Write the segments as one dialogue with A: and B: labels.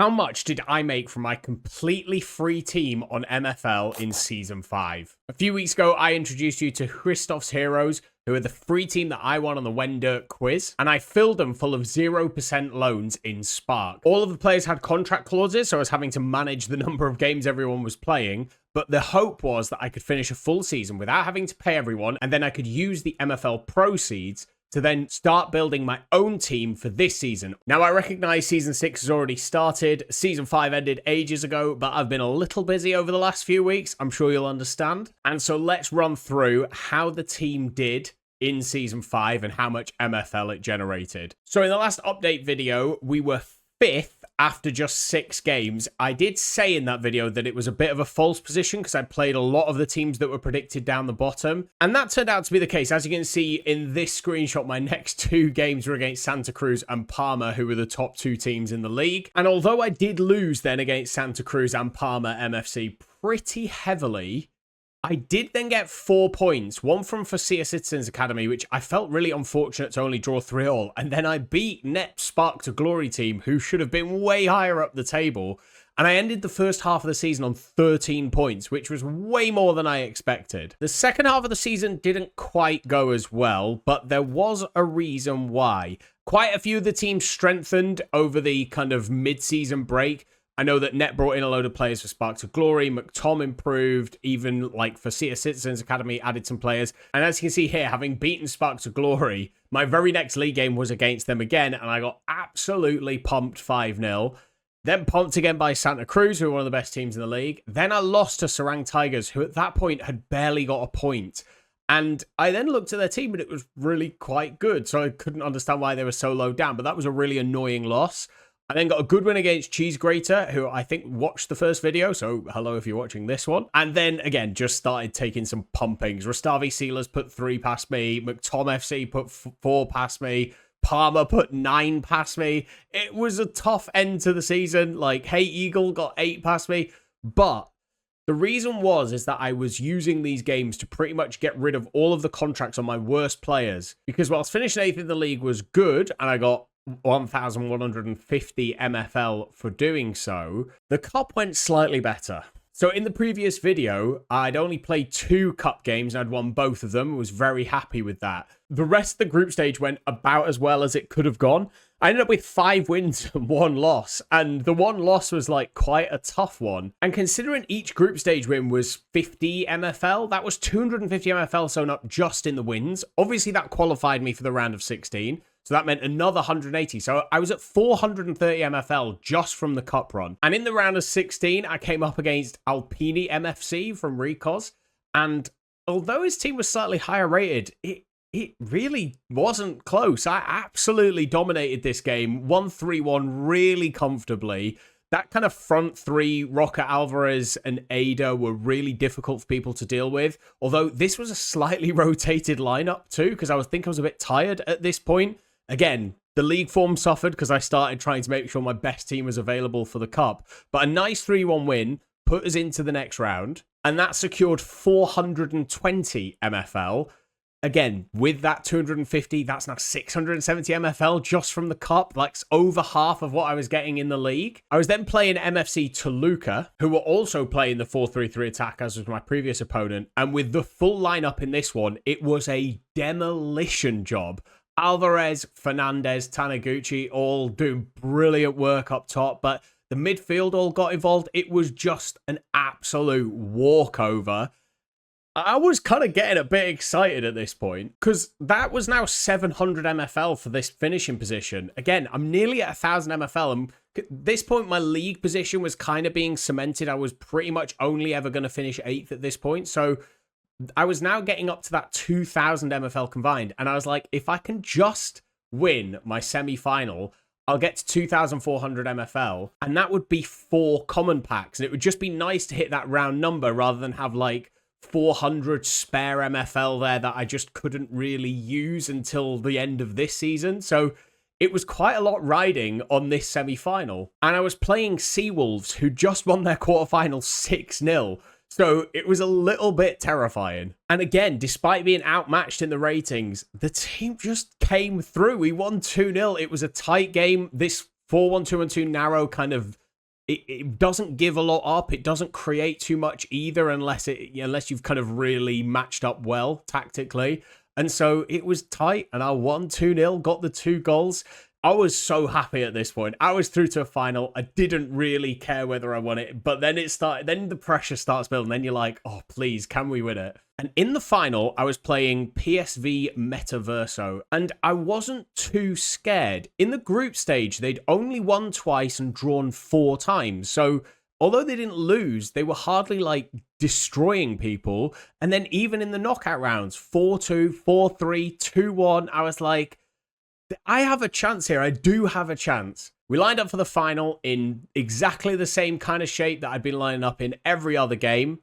A: How much did I make from my completely free team on MFL in Season 5? A few weeks ago, I introduced you to Christoph's Heroes, who are the free team that I won on the When Dirt quiz, and I filled them full of 0% loans in Spark. All of the players had contract clauses, so I was having to manage the number of games everyone was playing, but the hope was that I could finish a full season without having to pay everyone, and then I could use the MFL proceeds to then start building my own team for this season. Now, I recognize Season 6 has already started. Season 5 ended ages ago, but I've been a little busy over the last few weeks. I'm sure you'll understand. And so let's run through how the team did in Season 5 and how much MFL it generated. So in the last update video, we were 5th after just 6 games. I did say in that video that it was a bit of a false position because I played a lot of the teams that were predicted down the bottom. And that turned out to be the case. As you can see in this screenshot, my next 2 games were against Santa Cruz and Parma, who were the top 2 teams in the league. And although I did lose then against Santa Cruz and Parma MFC pretty heavily, I did then get 4 points, one from FIFA Citizens Academy, which I felt really unfortunate to only draw 3-3, and then I beat Net Spark to Glory team, who should have been way higher up the table, and I ended the first half of the season on 13 points, which was way more than I expected. The second half of the season didn't quite go as well, but there was a reason why. Quite a few of the teams strengthened over the kind of mid-season break. I know that Net brought in a load of players for Spark to Glory. McTom improved, even like for FIFA Citizens Academy added some players. And as you can see here, having beaten Spark to Glory, my very next league game was against them again, and I got absolutely pumped 5-0. Then pumped again by Santa Cruz, who were one of the best teams in the league. Then I lost to Sarang Tigers, who at that point had barely got a point. And I then looked at their team, and it was really quite good. So I couldn't understand why they were so low down, but that was a really annoying loss. I then got a good win against Cheese Grater, who I think watched the first video, so hello if you're watching this one. And then, again, just started taking some pumpings. Rastavi Sealers put 3 past me, McTom FC put 4 past me, Parma put 9 past me. It was a tough end to the season. Like, Hey Eagle got 8 past me, but the reason is that I was using these games to pretty much get rid of all of the contracts on my worst players, because whilst finishing 8th in the league was good, and I got 1,150 MFL for doing so, the cup went slightly better. So in the previous video, I'd only played 2 cup games and I'd won both of them. I was very happy with that. The rest of the group stage went about as well as it could have gone. I ended up with 5 wins and 1 loss, and the 1 loss was like quite a tough one. And considering each group stage win was 50 MFL, that was 250 MFL sewn up just in the wins. Obviously that qualified me for the round of 16. So that meant another 180. So I was at 430 MFL just from the cup run. And in the round of 16, I came up against Alpini MFC from Recos. And although his team was slightly higher rated, it really wasn't close. I absolutely dominated this game. 1-3-1 really comfortably. That kind of front 3, Rocker Alvarez and Ada, were really difficult for people to deal with. Although this was a slightly rotated lineup too, because I was a bit tired at this point. Again, the league form suffered because I started trying to make sure my best team was available for the cup. But a nice 3-1 win put us into the next round, and that secured 420 MFL. Again, with that 250, that's now 670 MFL just from the cup. That's over half of what I was getting in the league. I was then playing MFC Toluca, who were also playing the 4-3-3 attack, as was my previous opponent. And with the full lineup in this one, it was a demolition job. Alvarez, Fernandez, Taniguchi all doing brilliant work up top, but the midfield all got involved. It was just an absolute walkover. I was kind of getting a bit excited at this point because that was now 700 MFL for this finishing position. Again, I'm nearly at 1,000 MFL, and at this point, my league position was kind of being cemented. I was pretty much only ever going to finish 8th at this point, so I was now getting up to that 2,000 MFL combined, and I was like, if I can just win my semi-final, I'll get to 2,400 MFL, and that would be 4 common packs, and it would just be nice to hit that round number rather than have like 400 spare MFL there that I just couldn't really use until the end of this season. So it was quite a lot riding on this semi-final, and I was playing Seawolves, who just won their quarterfinal 6-0. So it was a little bit terrifying. And again, despite being outmatched in the ratings, the team just came through. We won 2-0. It was a tight game. This 4-1-2-1-2 narrow kind of it doesn't give a lot up. It doesn't create too much either unless you've kind of really matched up well tactically. And so it was tight, and I won 2-0, got the 2 goals. I was so happy at this point. I was through to a final. I didn't really care whether I won it, but then then the pressure starts building. Then you're like, oh, please, can we win it? And in the final, I was playing PSV Metaverso, and I wasn't too scared. In the group stage, they'd only won twice and drawn 4 times. So although they didn't lose, they were hardly like destroying people. And then even in the knockout rounds, 4-2, 4-3, 2-1, I was like, I have a chance here. I do have a chance. We lined up for the final in exactly the same kind of shape that I'd been lining up in every other game.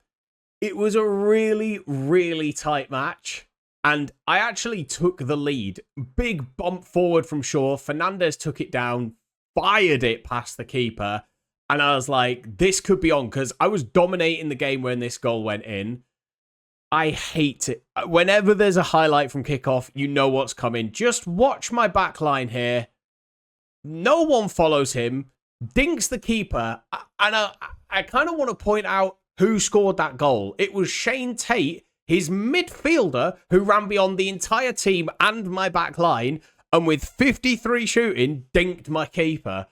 A: It was a really, really tight match. And I actually took the lead. Big bump forward from Shaw. Fernandez took it down, fired it past the keeper. And I was like, this could be on, because I was dominating the game when this goal went in. I hate it. Whenever there's a highlight from kickoff, you know what's coming. Just watch my back line here. No one follows him. Dinks the keeper. And I kind of want to point out who scored that goal. It was Shane Tate, his midfielder, who ran beyond the entire team and my back line, and with 53 shooting, dinked my keeper.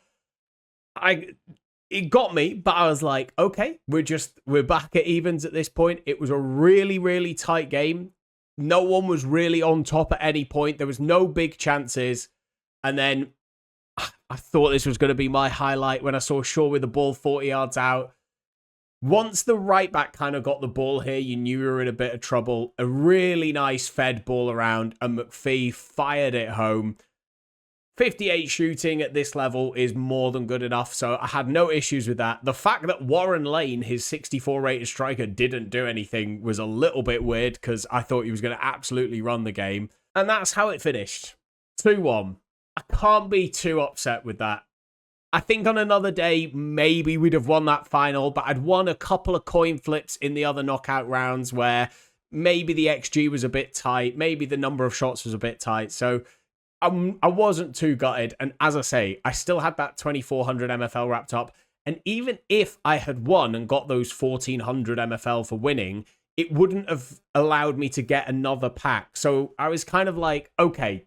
A: It got me, but I was like, okay, we're back at evens at this point. It was a really, really tight game. No one was really on top at any point. There was no big chances. And then I thought this was going to be my highlight when I saw Shaw with the ball 40 yards out. Once the right back kind of got the ball here, you knew we were in a bit of trouble. A really nice fed ball around, and McPhee fired it home. 58 shooting at this level is more than good enough, so I had no issues with that. The fact that Warren Lane, his 64 rated striker, didn't do anything was a little bit weird, because I thought he was going to absolutely run the game. And that's how it finished. 2-1. I can't be too upset with that. I think on another day, maybe we'd have won that final, but I'd won a couple of coin flips in the other knockout rounds where maybe the XG was a bit tight, maybe the number of shots was a bit tight, so I wasn't too gutted. And as I say, I still had that 2400 MFL wrapped up. And even if I had won and got those 1400 MFL for winning, it wouldn't have allowed me to get another pack. So I was kind of like, okay,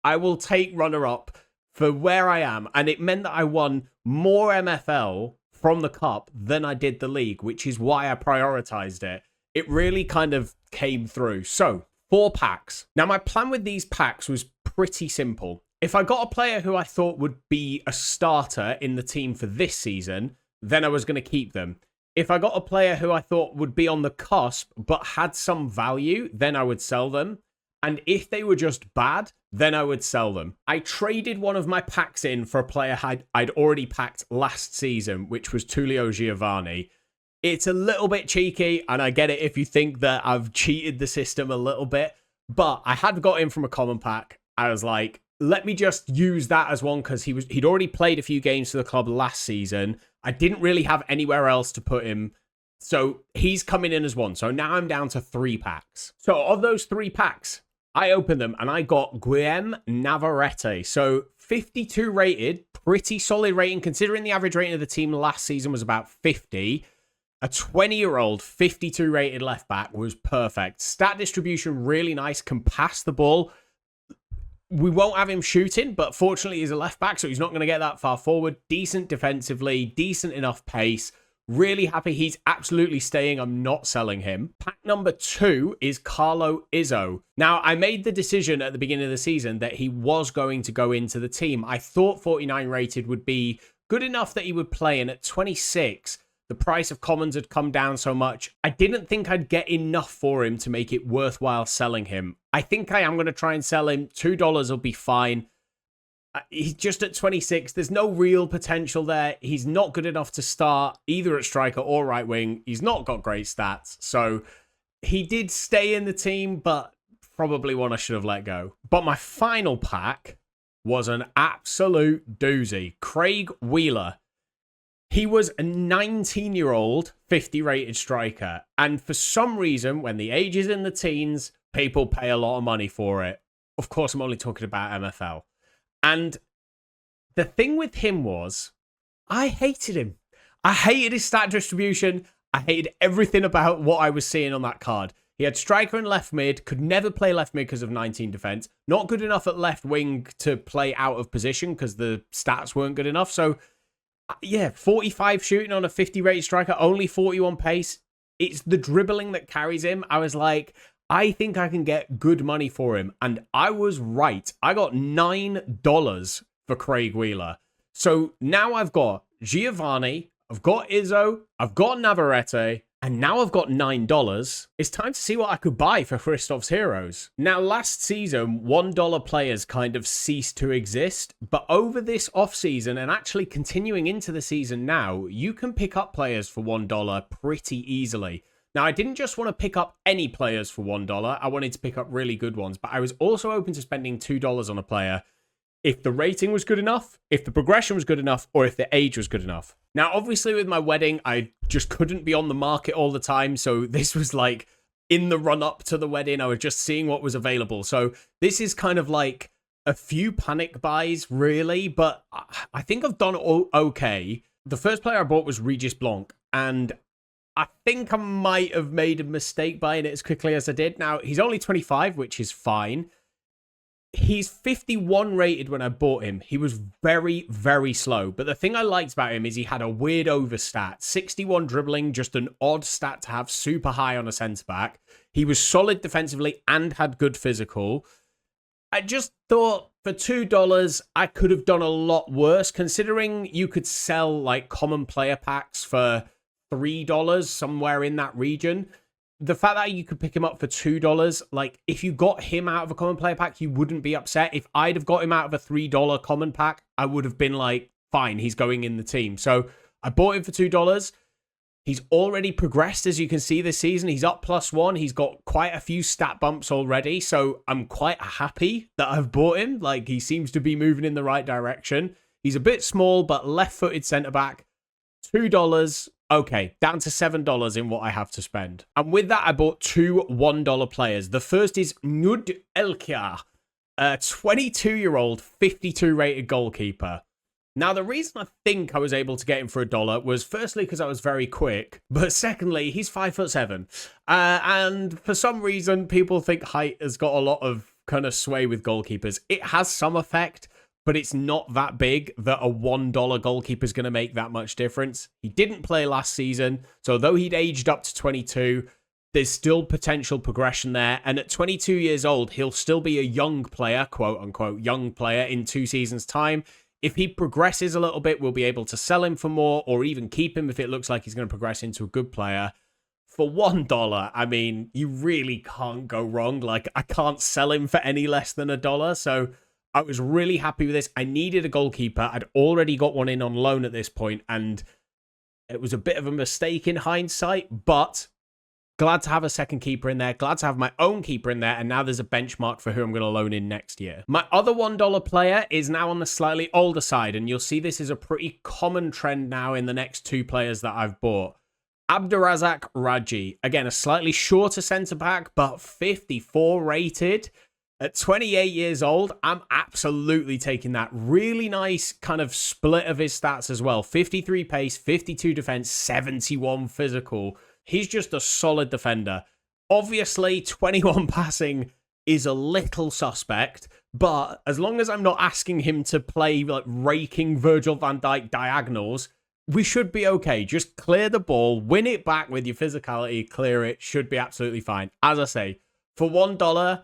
A: I will take runner-up for where I am. And it meant that I won more MFL from the cup than I did the league, which is why I prioritized it. It really kind of came through. So 4 packs. Now, my plan with these packs was pretty simple. If I got a player who I thought would be a starter in the team for this season, then I was going to keep them. If I got a player who I thought would be on the cusp but had some value, then I would sell them. And if they were just bad, then I would sell them. I traded one of my packs in for a player I'd already packed last season, which was Tullio Giovanni. It's a little bit cheeky, and I get it if you think that I've cheated the system a little bit, but I had got him from a common pack. I was like, let me just use that as one, because he'd already played a few games for the club last season. I didn't really have anywhere else to put him, so he's coming in as one. So now I'm down to 3 packs. So of those 3 packs, I opened them and I got Guillem Navarrete. So 52 rated, pretty solid rating considering the average rating of the team last season was about 50. A 20-year-old 52 rated left back was perfect. Stat distribution really nice, can pass the ball. We won't have him shooting, but fortunately he's a left back, so he's not going to get that far forward. Decent defensively, decent enough pace. Really happy he's absolutely staying. I'm not selling him. Pack number 2 is Carlo Izzo. Now, I made the decision at the beginning of the season that he was going to go into the team. I thought 49 rated would be good enough that he would play, and at 26, the price of commons had come down so much. I didn't think I'd get enough for him to make it worthwhile selling him. I think I am going to try and sell him. $2 will be fine. He's just at 26. There's no real potential there. He's not good enough to start either at striker or right wing. He's not got great stats. So he did stay in the team, but probably one I should have let go. But my final pack was an absolute doozy. Craig Wheeler. He was a 19-year-old 50-rated striker. And for some reason, when the age is in the teens, people pay a lot of money for it. Of course, I'm only talking about MFL. And the thing with him was, I hated him. I hated his stat distribution. I hated everything about what I was seeing on that card. He had striker and left mid, could never play left mid because of 19 defense. Not good enough at left wing to play out of position because the stats weren't good enough. So, yeah, 45 shooting on a 50 rated striker, only 41 pace. It's the dribbling that carries him. I was like, I think I can get good money for him. And I was right. I got $9 for Craig Wheeler. So now I've got Giovanni, I've got Izzo, I've got Navarrete, and now I've got $9. It's time to see what I could buy for Christoph's Heroes. Now, last season, $1 players kind of ceased to exist, but over this offseason and actually continuing into the season now, you can pick up players for $1 pretty easily. Now, I didn't just want to pick up any players for $1. I wanted to pick up really good ones, but I was also open to spending $2 on a player if the rating was good enough, if the progression was good enough, or if the age was good enough. Now, obviously, with my wedding, I just couldn't be on the market all the time. So this was like in the run up to the wedding. I was just seeing what was available. So this is kind of like a few panic buys, really. But I think I've done okay. The first player I bought was Regis Blanc. And I think I might have made a mistake buying it as quickly as I did. Now, he's only 25, which is fine. He's 51 rated when I bought him. He was very, very slow. But the thing I liked about him is he had a weird overstat. 61 dribbling, just an odd stat to have super high on a centre-back. He was solid defensively and had good physical. I just thought for $2, I could have done a lot worse, considering you could sell like common player packs for $3, somewhere in that region. The fact that you could pick him up for $2, like if you got him out of a common player pack, you wouldn't be upset. If I'd have got him out of a $3 common pack, I would have been like, fine, he's going in the team. So I bought him for $2. He's already progressed, as you can see this season. He's up +1. He's got quite a few stat bumps already. So I'm quite happy that I've bought him. Like, he seems to be moving in the right direction. He's a bit small, but left-footed centre-back. $2. Okay, down to $7 in what I have to spend. And with that, I bought two $1 players. The first is Nud Elkia, a 22-year-old, 52 rated goalkeeper. Now, the reason I think I was able to get him for $1 was firstly because I was very quick, but secondly, he's 5'7". And for some reason, people think height has got a lot of kind of sway with goalkeepers. It has some effect, but it's not that big that a $1 goalkeeper is going to make that much difference. He didn't play last season, so though he'd aged up to 22, there's still potential progression there. And at 22 years old, he'll still be a young player, quote unquote, young player in 2 seasons' time. If he progresses a little bit, we'll be able to sell him for more or even keep him if it looks like he's going to progress into a good player. For $1, I mean, you really can't go wrong. Like, I can't sell him for any less than $1, so I was really happy with this. I needed a goalkeeper. I'd already got one in on loan at this point, and it was a bit of a mistake in hindsight, but glad to have a second keeper in there. Glad to have my own keeper in there, and now there's a benchmark for who I'm going to loan in next year. My other $1 player is now on the slightly older side, and you'll see this is a pretty common trend now in the next 2 players that I've bought. Abdurazak Raji. Again, a slightly shorter centre-back, but 54 rated. At 28 years old, I'm absolutely taking that. Really nice kind of split of his stats as well. 53 pace, 52 defense, 71 physical. He's just a solid defender. Obviously, 21 passing is a little suspect, but as long as I'm not asking him to play like raking Virgil van Dijk diagonals, we should be okay. Just clear the ball, win it back with your physicality, clear it, should be absolutely fine. As I say, for $1,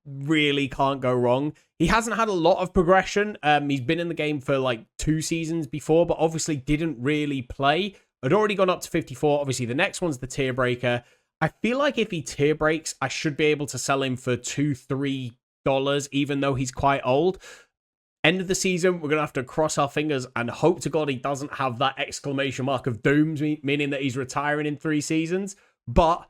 A: really can't go wrong. He hasn't had a lot of progression. He's been in the game for like 2 seasons before, but obviously didn't really play. I'd already gone up to 54. Obviously, the next one's the tier breaker. I feel like if he tier breaks, I should be able to sell him for $2, $3, even though he's quite old. End of the season, we're going to have to cross our fingers and hope to God he doesn't have that exclamation mark of doom, meaning that he's retiring in 3 seasons. But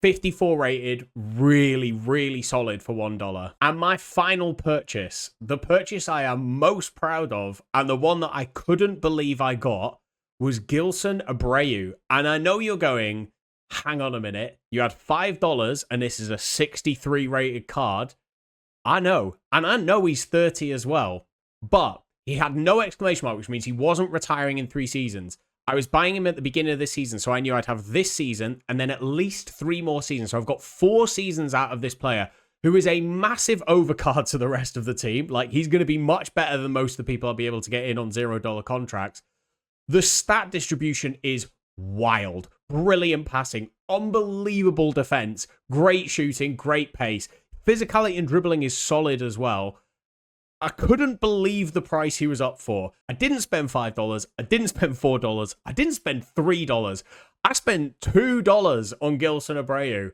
A: 54 rated, really, really solid for $1. And my final purchase, the purchase I am most proud of, and the one that I couldn't believe I got, was Gilson Abreu. And I know you're going, hang on a minute, you had $5 and this is a 63 rated card. I know. And I know he's 30 as well. But he had no exclamation mark, which means he wasn't retiring in 3 seasons. I was buying him at the beginning of this season, so I knew I'd have this season and then at least 3 more seasons. So I've got 4 seasons out of this player, who is a massive overcard to the rest of the team. Like, he's going to be much better than most of the people I'll be able to get in on $0 contracts. The stat distribution is wild. Brilliant passing, unbelievable defense, great shooting, great pace. Physicality and dribbling is solid as well. I couldn't believe the price he was up for. I didn't spend $5. I didn't spend $4. I didn't spend $3. I spent $2 on Gilson Abreu.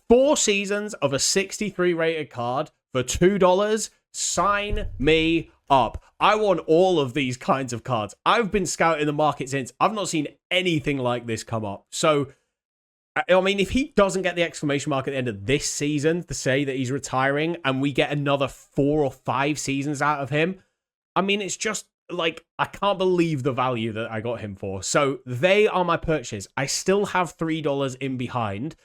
A: 4 seasons of a 63 rated card for $2. Sign me up. I want all of these kinds of cards. I've been scouting the market since. I've not seen anything like this come up. So, I mean, if he doesn't get the exclamation mark at the end of this season to say that he's retiring and we get another 4 or 5 seasons out of him, I mean, it's just like, I can't believe the value that I got him for. So they are my purchase. I still have $3 in behind.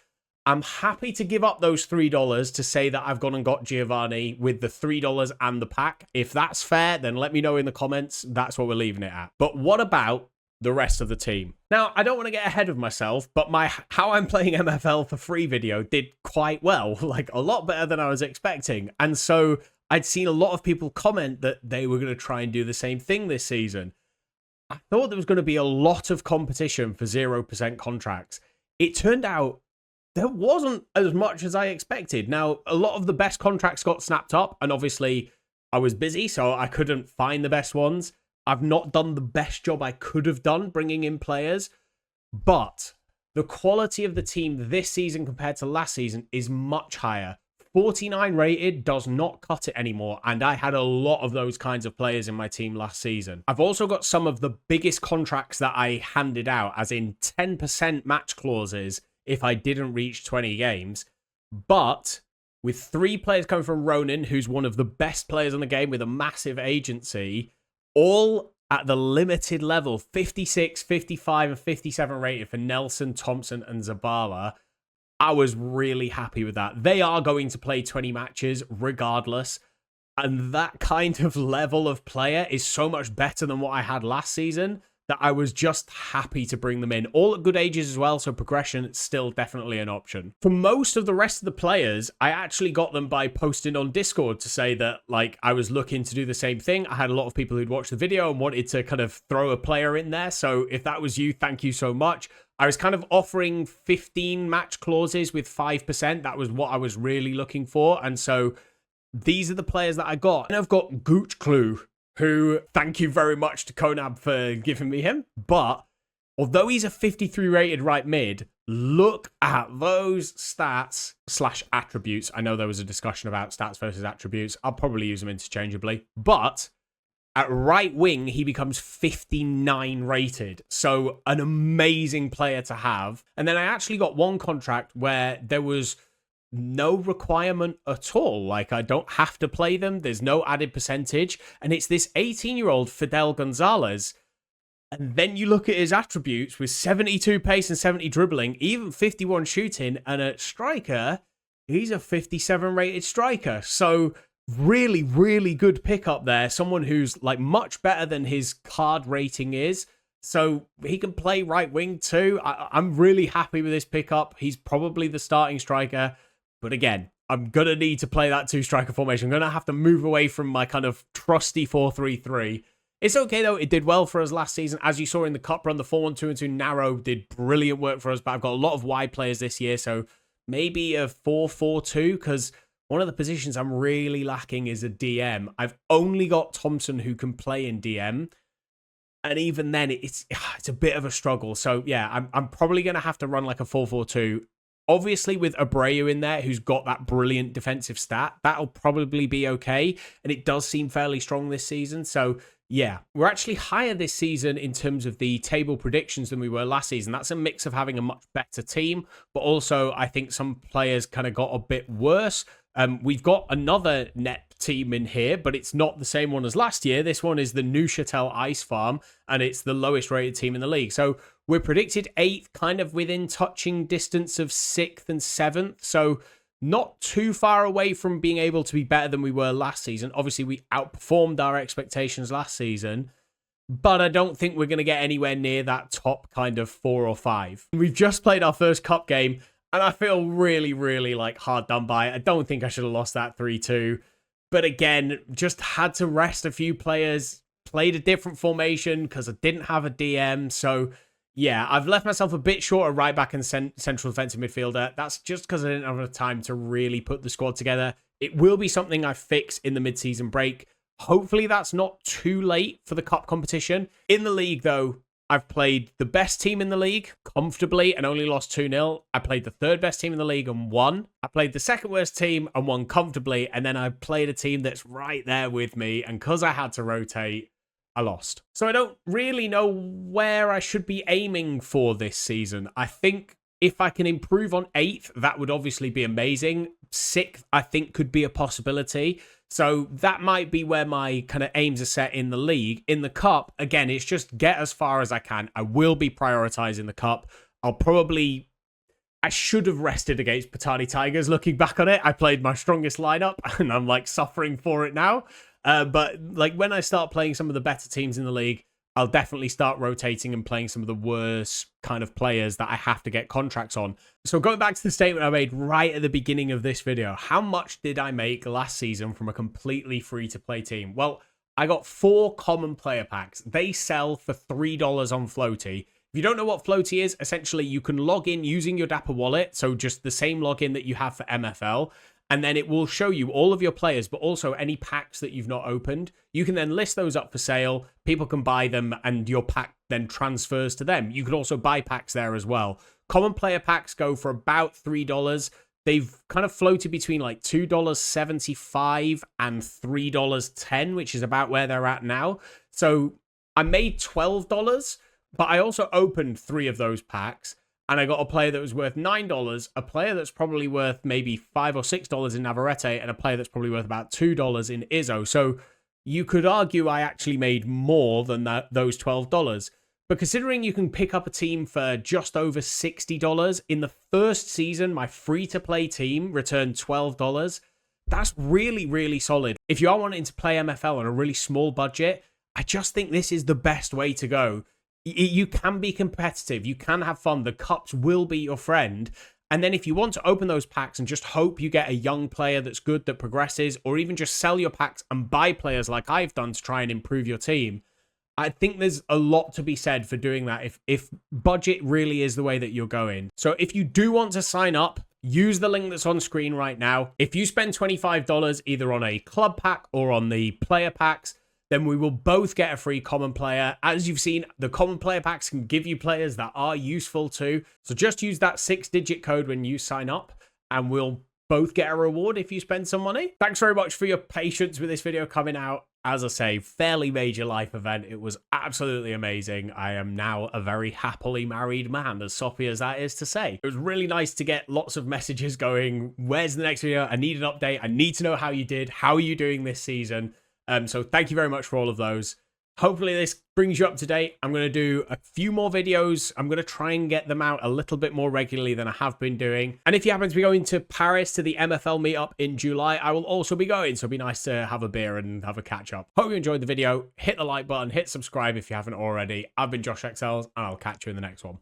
A: I'm happy to give up those $3 to say that I've gone and got Giovanni with the $3 and the pack. If that's fair, then let me know in the comments. That's what we're leaving it at. But what about the rest of the team? Now, I don't want to get ahead of myself, but my how I'm playing MFL for free video did quite well, like a lot better than I was expecting. And so I'd seen a lot of people comment that they were going to try and do the same thing this season. I thought there was going to be a lot of competition for 0% contracts. It turned out there wasn't as much as I expected. Now, a lot of the best contracts got snapped up, and obviously I was busy, so I couldn't find the best ones. I've not done the best job I could have done bringing in players, but the quality of the team this season compared to last season is much higher. 49 rated does not cut it anymore, and I had a lot of those kinds of players in my team last season. I've also got some of the biggest contracts that I handed out, as in 10% match clauses if I didn't reach 20 games. But with 3 players coming from Ronin, who's one of the best players in the game with a massive agency, all at the limited level, 56, 55, and 57 rated for Nelson, Thompson, and Zabala, I was really happy with that. They are going to play 20 matches regardless. And that kind of level of player is so much better than what I had last season that I was just happy to bring them in. All at good ages as well, so progression is still definitely an option. For most of the rest of the players, I actually got them by posting on Discord to say that, like, I was looking to do the same thing. I had a lot of people who'd watched the video and wanted to kind of throw a player in there. So if that was you, thank you so much. I was kind of offering 15 match clauses with 5%. That was what I was really looking for. And so these are the players that I got. And I've got Gooch Clue, who, thank you very much to Konab for giving me him. But although he's a 53 rated right mid, look at those stats / attributes. I know there was a discussion about stats versus attributes. I'll probably use them interchangeably. But at right wing, he becomes 59 rated. So an amazing player to have. And then I actually got one contract where there was no requirement at all. Like, I don't have to play them. There's no added percentage. And it's this 18-year-old Fidel Gonzalez. And then you look at his attributes with 72 pace and 70 dribbling, even 51 shooting, and a striker, he's a 57 rated striker. So really, really good pickup there. Someone who's like much better than his card rating is. So he can play right wing too. I'm really happy with this pickup. He's probably the starting striker. But again, I'm going to need to play that 2-striker formation. I'm going to have to move away from my kind of trusty 4-3-3. It's okay, though. It did well for us last season. As you saw in the Cup run, the 4-1-2-2 narrow did brilliant work for us. But I've got a lot of wide players this year. So maybe a 4-4-2, because one of the positions I'm really lacking is a DM. I've only got Thompson who can play in DM. And even then, it's a bit of a struggle. So, yeah, I'm probably going to have to run like a 4-4-2. Obviously, with Abreu in there, who's got that brilliant defensive stat, that'll probably be okay. And it does seem fairly strong this season. So, yeah, we're actually higher this season in terms of the table predictions than we were last season. That's a mix of having a much better team, but also I think some players kind of got a bit worse. We've got another net team in here, but it's not the same one as last year. This one is the Neuchâtel Ice Farm, and it's the lowest rated team in the league. So we're predicted 8th, kind of within touching distance of 6th and 7th. So not too far away from being able to be better than we were last season. Obviously, we outperformed our expectations last season. but I don't think we're going to get anywhere near that top kind of 4 or 5. We've just played our first cup game, and I feel really, really like hard done by. I don't think I should have lost that 3-2. But again, just had to rest a few players, played a different formation because I didn't have a DM. So yeah, I've left myself a bit short at right back and central defensive midfielder. That's just because I didn't have enough time to really put the squad together. It will be something I fix in the mid-season break. Hopefully that's not too late for the cup competition. In the league, though, I've played the best team in the league comfortably and only lost 2-0. I played the third best team in the league and won. I played the second worst team and won comfortably. And then I played a team that's right there with me. And because I had to rotate, I lost. So I don't really know where I should be aiming for this season. I think if I can improve on 8th, that would obviously be amazing. 6th, I think, could be a possibility. So that might be where my kind of aims are set in the league. In the cup, again, it's just get as far as I can. I will be prioritizing the cup. I should have rested against Patani Tigers. Looking back on it, I played my strongest lineup and I'm like suffering for it now. But like when I start playing some of the better teams in the league, I'll definitely start rotating and playing some of the worst kind of players that I have to get contracts on. So going back to the statement I made right at the beginning of this video, how much did I make last season from a completely free-to-play team? Well, I got 4 common player packs. They sell for $3 on Floaty. If you don't know what Floaty is, essentially you can log in using your Dapper wallet, so just the same login that you have for MFL, and then it will show you all of your players, but also any packs that you've not opened. You can then list those up for sale. People can buy them, and your pack then transfers to them. You can also buy packs there as well. Common player packs go for about $3. They've kind of floated between like $2.75 and $3.10, which is about where they're at now. So I made $12, but I also opened 3 of those packs. And I got a player that was worth $9, a player that's probably worth maybe $5 or $6 in Navarrete, and a player that's probably worth about $2 in Izzo. So you could argue I actually made more than those $12. But considering you can pick up a team for just over $60, in the first season, my free-to-play team returned $12. That's really, really solid. If you are wanting to play MFL on a really small budget, I just think this is the best way to go. You can be competitive. You can have fun. The cups will be your friend. And then if you want to open those packs and just hope you get a young player that's good, that progresses, or even just sell your packs and buy players like I've done to try and improve your team, I think there's a lot to be said for doing that if budget really is the way that you're going. So if you do want to sign up, use the link that's on screen right now. If you spend $25 either on a club pack or on the player packs, then we will both get a free common player. As you've seen, the common player packs can give you players that are useful too. So just use that 6-digit code when you sign up, and we'll both get a reward if you spend some money. Thanks very much for your patience with this video coming out. As I say, fairly major life event. It was absolutely amazing. I am now a very happily married man, as soppy as that is to say. It was really nice to get lots of messages going. Where's the next video? I need an update. I need to know how you did. How are you doing this season? So thank you very much for all of those. Hopefully this brings you up to date. I'm going to do a few more videos. I'm going to try and get them out a little bit more regularly than I have been doing. And if you happen to be going to Paris to the MFL meetup in July, I will also be going. So it'd be nice to have a beer and have a catch up. Hope you enjoyed the video. Hit the like button, hit subscribe if you haven't already. I've been JoshXLS, and I'll catch you in the next one.